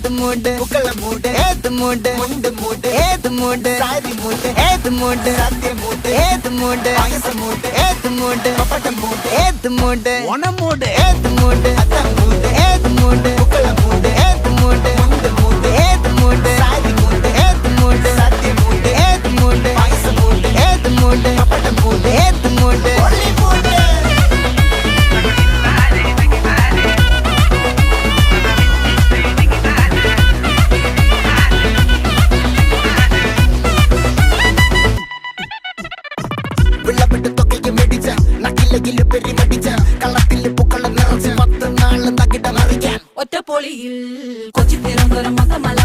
ഏത് മൂട് പൂക്കള മൂട് ഏത് മൂട് മുണ്ട് മൂട് ഏത് മൂട് സാരി മൂട് ഏത് മൂട് സദ്യ മൂട് ഏത് മൂട് പായസ മൂട് ഏത് മൂട് പപ്പടം മൂട് ഏത് മൂട് ഓണമൂട് ഏത് മൂട് അത്തം മൂട് ഏത് മൂട് പൂക്കള മൂട് ഏത് മൂട് മുണ്ട് മൂട് ഏത് മൂട് സാരി മൂട് ഏത് മൂട് സദ്യ മൂട് ഏത് മൂട് പായസ മൂട് ഏത് മൂട് പപ്പടം മൂട് ഏത് മൂട് ഒള്ളി മൂട് വിളവിട്ട് തൊക്കയ്ക്ക് മെടിച്ച നക്കിലകില് പെരിമടിച്ച കളത്തില് പൂക്കള നിറച്ച് 10 നാള് നകിട മറിക്കാൻ ഒറ്റപ്പൊളിയിൽ കൊച്ചി തിരുവനന്തപുരം മൊത്തമല